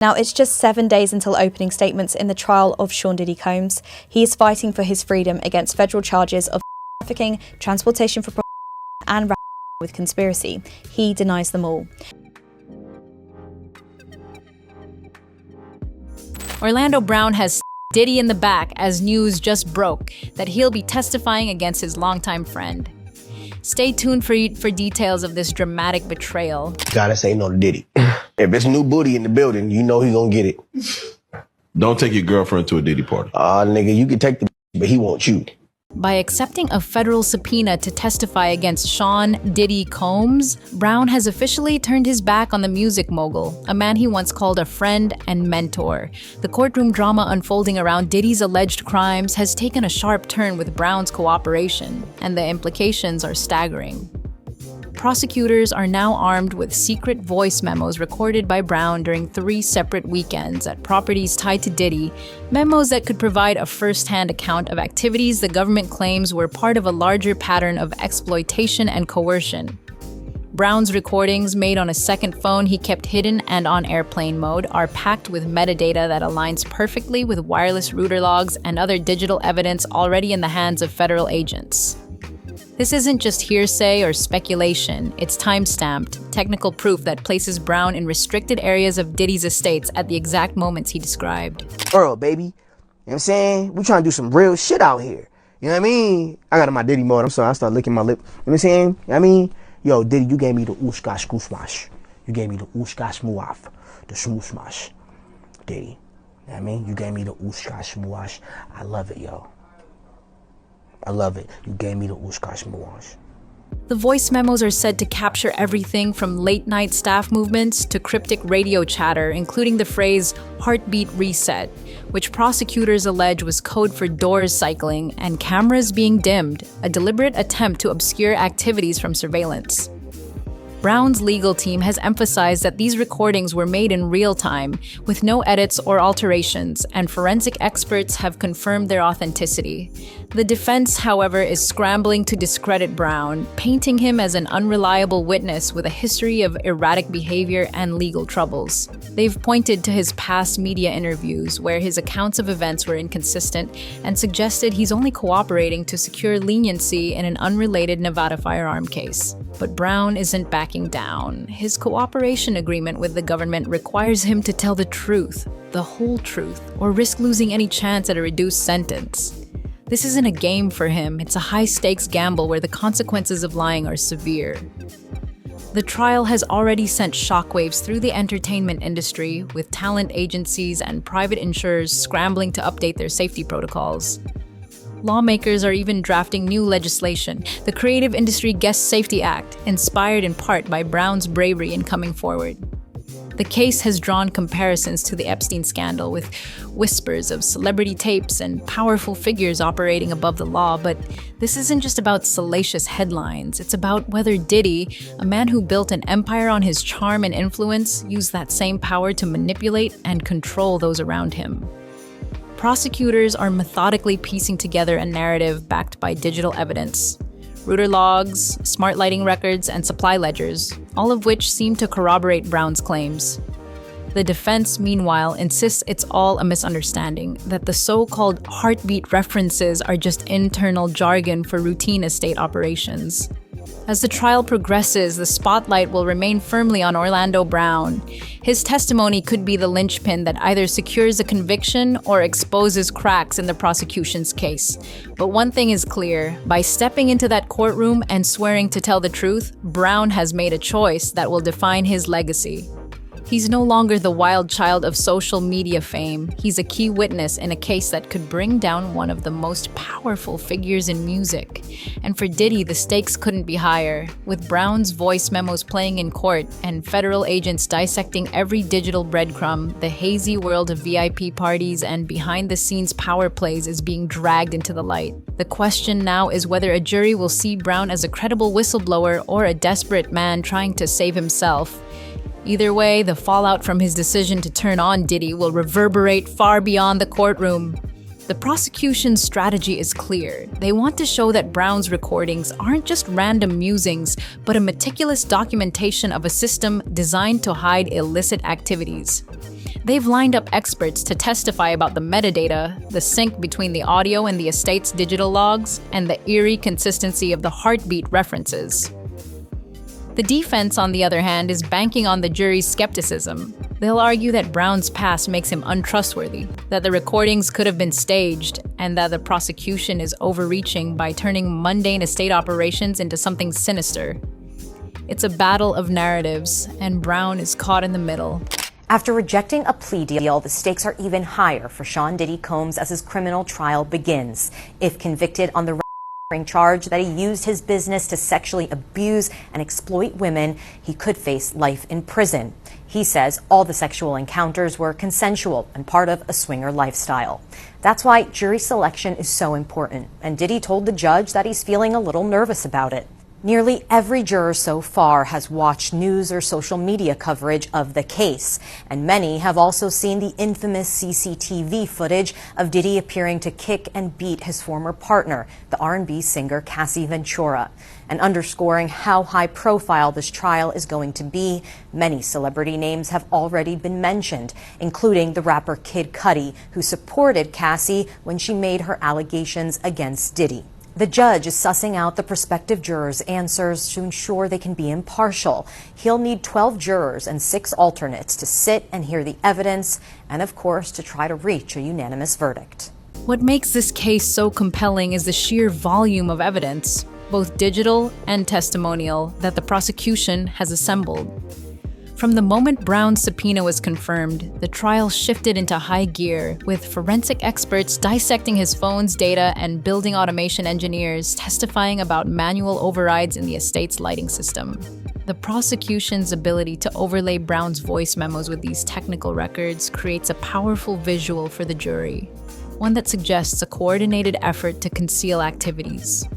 Now, it's just 7 days until opening statements in the trial of Sean Diddy Combs. He is fighting for his freedom against federal charges of trafficking, transportation for profit, and with conspiracy. He denies them all. Orlando Brown has Diddy in the back as news just broke that he'll be testifying against his longtime friend. Stay tuned for details of this dramatic betrayal. Gotta say no to Diddy. If it's new booty in the building, you know he gonna get it. Don't take your girlfriend to a Diddy party. Nigga, you can take the but he wants you. By accepting a federal subpoena to testify against Sean Diddy Combs, Brown has officially turned his back on the music mogul, a man he once called a friend and mentor. The courtroom drama unfolding around Diddy's alleged crimes has taken a sharp turn with Brown's cooperation, and the implications are staggering. Prosecutors are now armed with secret voice memos recorded by Brown during 3 separate weekends at properties tied to Diddy, memos that could provide a first-hand account of activities the government claims were part of a larger pattern of exploitation and coercion. Brown's recordings, made on a second phone he kept hidden and on airplane mode, are packed with metadata that aligns perfectly with wireless router logs and other digital evidence already in the hands of federal agents. This isn't just hearsay or speculation, it's time-stamped, technical proof that places Brown in restricted areas of Diddy's estates at the exact moments he described. Earl, baby. You know what I'm saying? We trying to do some real shit out here. You know what I mean? I got in my Diddy mode. I'm sorry, I started licking my lip. You know what I'm saying? You know what I mean? Yo, Diddy, you gave me the ooshka skooshmash. You gave me the ooshka smoosh. The smooshmash. Diddy. You know what I mean? You gave me the ooshka smoosh. I love it, yo. I love it. You gave me the Ushkash Mouage. The voice memos are said to capture everything from late-night staff movements to cryptic radio chatter, including the phrase "heartbeat reset," which prosecutors allege was code for doors cycling and cameras being dimmed, a deliberate attempt to obscure activities from surveillance. Brown's legal team has emphasized that these recordings were made in real time, with no edits or alterations, and forensic experts have confirmed their authenticity. The defense, however, is scrambling to discredit Brown, painting him as an unreliable witness with a history of erratic behavior and legal troubles. They've pointed to his past media interviews, where his accounts of events were inconsistent, and suggested he's only cooperating to secure leniency in an unrelated Nevada firearm case. But Brown isn't backing down. His cooperation agreement with the government requires him to tell the truth, the whole truth, or risk losing any chance at a reduced sentence. This isn't a game for him, it's a high-stakes gamble where the consequences of lying are severe. The trial has already sent shockwaves through the entertainment industry, with talent agencies and private insurers scrambling to update their safety protocols. Lawmakers are even drafting new legislation, the Creative Industry Guest Safety Act, inspired in part by Brown's bravery in coming forward. The case has drawn comparisons to the Epstein scandal, with whispers of celebrity tapes and powerful figures operating above the law, but this isn't just about salacious headlines. It's about whether Diddy, a man who built an empire on his charm and influence, used that same power to manipulate and control those around him. Prosecutors are methodically piecing together a narrative backed by digital evidence. Router logs, smart lighting records, and supply ledgers, all of which seem to corroborate Brown's claims. The defense, meanwhile, insists it's all a misunderstanding, that the so-called heartbeat references are just internal jargon for routine estate operations. As the trial progresses, the spotlight will remain firmly on Orlando Brown. His testimony could be the linchpin that either secures a conviction or exposes cracks in the prosecution's case. But one thing is clear: by stepping into that courtroom and swearing to tell the truth, Brown has made a choice that will define his legacy. He's no longer the wild child of social media fame. He's a key witness in a case that could bring down one of the most powerful figures in music. And for Diddy, the stakes couldn't be higher. With Brown's voice memos playing in court and federal agents dissecting every digital breadcrumb, the hazy world of VIP parties and behind-the-scenes power plays is being dragged into the light. The question now is whether a jury will see Brown as a credible whistleblower or a desperate man trying to save himself. Either way, the fallout from his decision to turn on Diddy will reverberate far beyond the courtroom. The prosecution's strategy is clear. They want to show that Brown's recordings aren't just random musings, but a meticulous documentation of a system designed to hide illicit activities. They've lined up experts to testify about the metadata, the sync between the audio and the estate's digital logs, and the eerie consistency of the heartbeat references. The defense, on the other hand, is banking on the jury's skepticism. They'll argue that Brown's past makes him untrustworthy, that the recordings could have been staged, and that the prosecution is overreaching by turning mundane estate operations into something sinister. It's a battle of narratives, and Brown is caught in the middle. After rejecting a plea deal, the stakes are even higher for Sean Diddy Combs as his criminal trial begins. If convicted on the charge that he used his business to sexually abuse and exploit women, he could face life in prison. He says all the sexual encounters were consensual and part of a swinger lifestyle. That's why jury selection is so important, and Diddy told the judge that he's feeling a little nervous about it. Nearly every juror so far has watched news or social media coverage of the case, and many have also seen the infamous CCTV footage of Diddy appearing to kick and beat his former partner, the R&B singer Cassie Ventura. And underscoring how high profile this trial is going to be, many celebrity names have already been mentioned, including the rapper Kid Cudi, who supported Cassie when she made her allegations against Diddy. The judge is sussing out the prospective jurors' answers to ensure they can be impartial. He'll need 12 jurors and 6 alternates to sit and hear the evidence and, of course, to try to reach a unanimous verdict. What makes this case so compelling is the sheer volume of evidence, both digital and testimonial, that the prosecution has assembled. From the moment Brown's subpoena was confirmed, the trial shifted into high gear, with forensic experts dissecting his phone's data and building automation engineers testifying about manual overrides in the estate's lighting system. The prosecution's ability to overlay Brown's voice memos with these technical records creates a powerful visual for the jury, one that suggests a coordinated effort to conceal activities.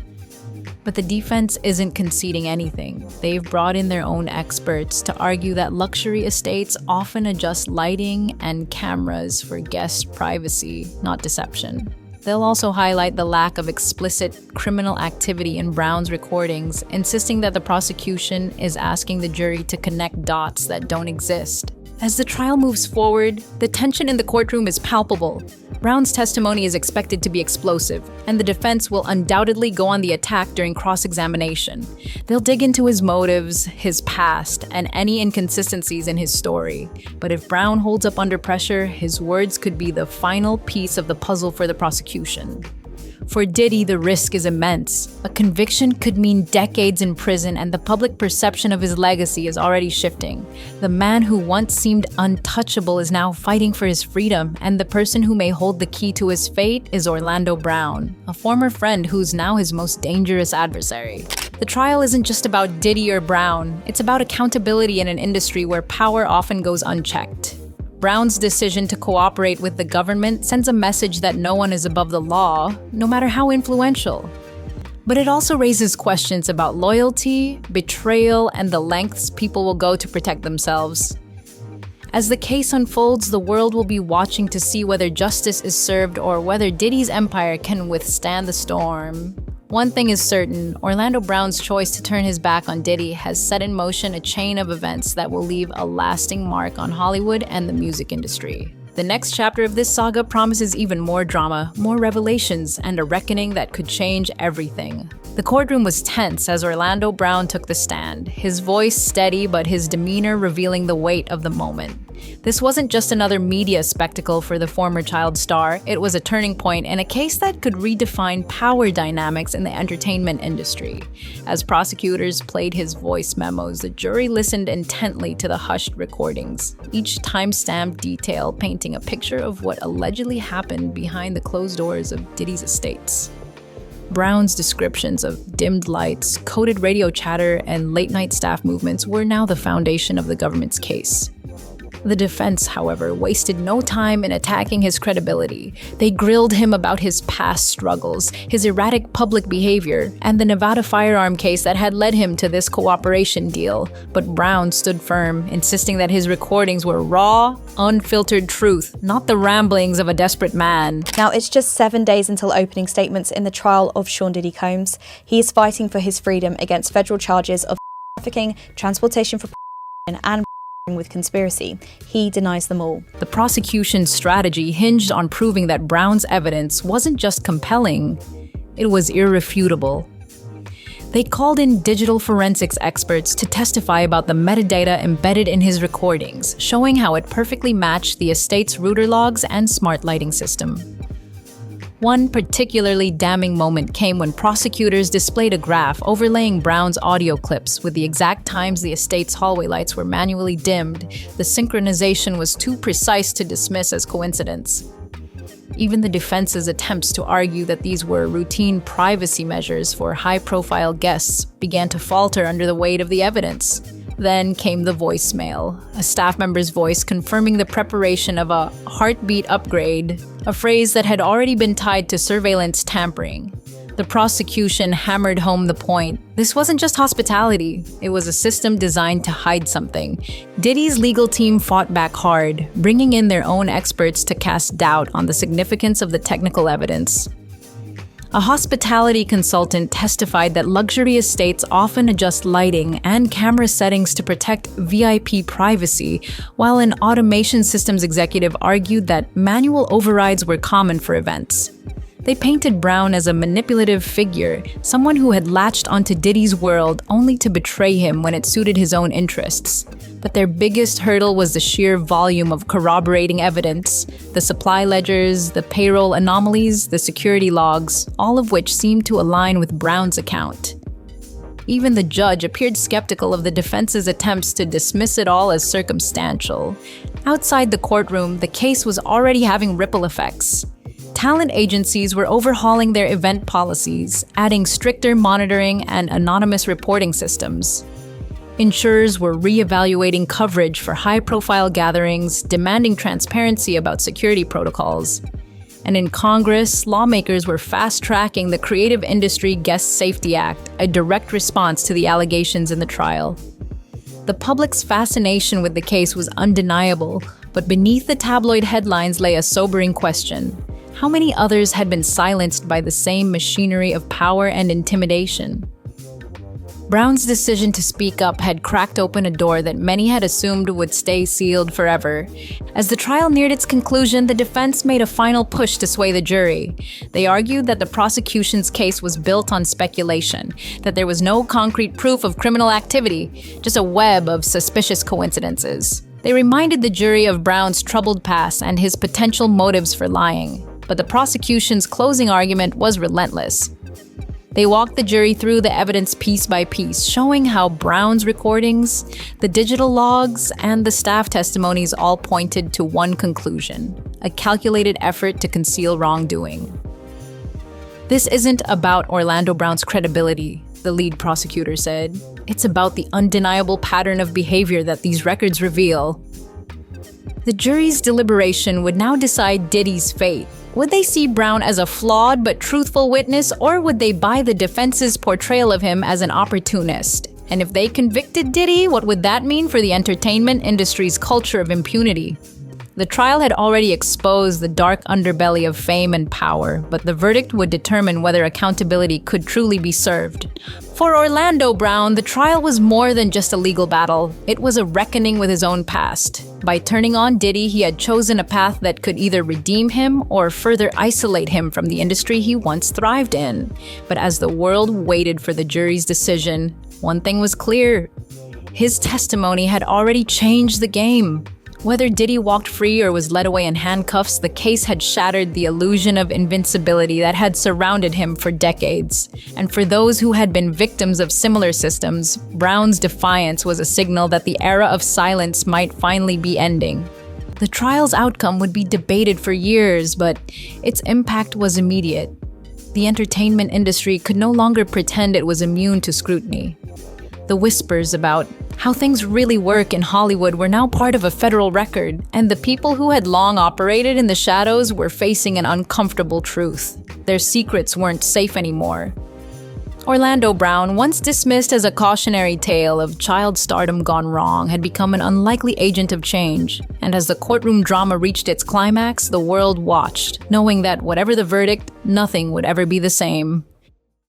But the defense isn't conceding anything. They've brought in their own experts to argue that luxury estates often adjust lighting and cameras for guest privacy, not deception. They'll also highlight the lack of explicit criminal activity in Brown's recordings, insisting that the prosecution is asking the jury to connect dots that don't exist. As the trial moves forward, the tension in the courtroom is palpable. Brown's testimony is expected to be explosive, and the defense will undoubtedly go on the attack during cross-examination. They'll dig into his motives, his past, and any inconsistencies in his story. But if Brown holds up under pressure, his words could be the final piece of the puzzle for the prosecution. For Diddy, the risk is immense. A conviction could mean decades in prison, and the public perception of his legacy is already shifting. The man who once seemed untouchable is now fighting for his freedom, and the person who may hold the key to his fate is Orlando Brown, a former friend who's now his most dangerous adversary. The trial isn't just about Diddy or Brown, it's about accountability in an industry where power often goes unchecked. Brown's decision to cooperate with the government sends a message that no one is above the law, no matter how influential. But it also raises questions about loyalty, betrayal, and the lengths people will go to protect themselves. As the case unfolds, the world will be watching to see whether justice is served or whether Diddy's empire can withstand the storm. One thing is certain, Orlando Brown's choice to turn his back on Diddy has set in motion a chain of events that will leave a lasting mark on Hollywood and the music industry. The next chapter of this saga promises even more drama, more revelations, and a reckoning that could change everything. The courtroom was tense as Orlando Brown took the stand, his voice steady but his demeanor revealing the weight of the moment. This wasn't just another media spectacle for the former child star, it was a turning point in a case that could redefine power dynamics in the entertainment industry. As prosecutors played his voice memos, the jury listened intently to the hushed recordings, each time-stamped detail painting a picture of what allegedly happened behind the closed doors of Diddy's estates. Brown's descriptions of dimmed lights, coded radio chatter, and late-night staff movements were now the foundation of the government's case. The defense, however, wasted no time in attacking his credibility. They grilled him about his past struggles, his erratic public behavior, and the Nevada firearm case that had led him to this cooperation deal. But Brown stood firm, insisting that his recordings were raw, unfiltered truth, not the ramblings of a desperate man. Now, it's just 7 days until opening statements in the trial of Sean Diddy Combs. He is fighting for his freedom against federal charges of trafficking, transportation for and with conspiracy. He denies them all. The prosecution's strategy hinged on proving that Brown's evidence wasn't just compelling, it was irrefutable. They called in digital forensics experts to testify about the metadata embedded in his recordings, showing how it perfectly matched the estate's router logs and smart lighting system. One particularly damning moment came when prosecutors displayed a graph overlaying Brown's audio clips with the exact times the estate's hallway lights were manually dimmed. The synchronization was too precise to dismiss as coincidence. Even the defense's attempts to argue that these were routine privacy measures for high-profile guests began to falter under the weight of the evidence. Then came the voicemail, a staff member's voice confirming the preparation of a heartbeat upgrade, a phrase that had already been tied to surveillance tampering. The prosecution hammered home the point. This wasn't just hospitality, it was a system designed to hide something. Diddy's legal team fought back hard, bringing in their own experts to cast doubt on the significance of the technical evidence. A hospitality consultant testified that luxury estates often adjust lighting and camera settings to protect VIP privacy, while an automation systems executive argued that manual overrides were common for events. They painted Brown as a manipulative figure, someone who had latched onto Diddy's world only to betray him when it suited his own interests. But their biggest hurdle was the sheer volume of corroborating evidence, the supply ledgers, the payroll anomalies, the security logs, all of which seemed to align with Brown's account. Even the judge appeared skeptical of the defense's attempts to dismiss it all as circumstantial. Outside the courtroom, the case was already having ripple effects. Talent agencies were overhauling their event policies, adding stricter monitoring and anonymous reporting systems. Insurers were re-evaluating coverage for high-profile gatherings, demanding transparency about security protocols. And in Congress, lawmakers were fast-tracking the Creative Industry Guest Safety Act, a direct response to the allegations in the trial. The public's fascination with the case was undeniable, but beneath the tabloid headlines lay a sobering question. How many others had been silenced by the same machinery of power and intimidation? Brown's decision to speak up had cracked open a door that many had assumed would stay sealed forever. As the trial neared its conclusion, the defense made a final push to sway the jury. They argued that the prosecution's case was built on speculation, that there was no concrete proof of criminal activity, just a web of suspicious coincidences. They reminded the jury of Brown's troubled past and his potential motives for lying. But the prosecution's closing argument was relentless. They walked the jury through the evidence piece by piece, showing how Brown's recordings, the digital logs, and the staff testimonies all pointed to one conclusion: a calculated effort to conceal wrongdoing. This isn't about Orlando Brown's credibility, the lead prosecutor said. It's about the undeniable pattern of behavior that these records reveal. The jury's deliberation would now decide Diddy's fate. Would they see Brown as a flawed but truthful witness, or would they buy the defense's portrayal of him as an opportunist? And if they convicted Diddy, what would that mean for the entertainment industry's culture of impunity? The trial had already exposed the dark underbelly of fame and power, but the verdict would determine whether accountability could truly be served. For Orlando Brown, the trial was more than just a legal battle. It was a reckoning with his own past. By turning on Diddy, he had chosen a path that could either redeem him or further isolate him from the industry he once thrived in. But as the world waited for the jury's decision, one thing was clear: his testimony had already changed the game. Whether Diddy walked free or was led away in handcuffs, the case had shattered the illusion of invincibility that had surrounded him for decades. And for those who had been victims of similar systems, Brown's defiance was a signal that the era of silence might finally be ending. The trial's outcome would be debated for years, but its impact was immediate. The entertainment industry could no longer pretend it was immune to scrutiny. The whispers about How things really work in Hollywood were now part of a federal record, and the people who had long operated in the shadows were facing an uncomfortable truth. Their secrets weren't safe anymore. Orlando Brown, once dismissed as a cautionary tale of child stardom gone wrong, had become an unlikely agent of change. And as the courtroom drama reached its climax, the world watched, knowing that whatever the verdict, nothing would ever be the same.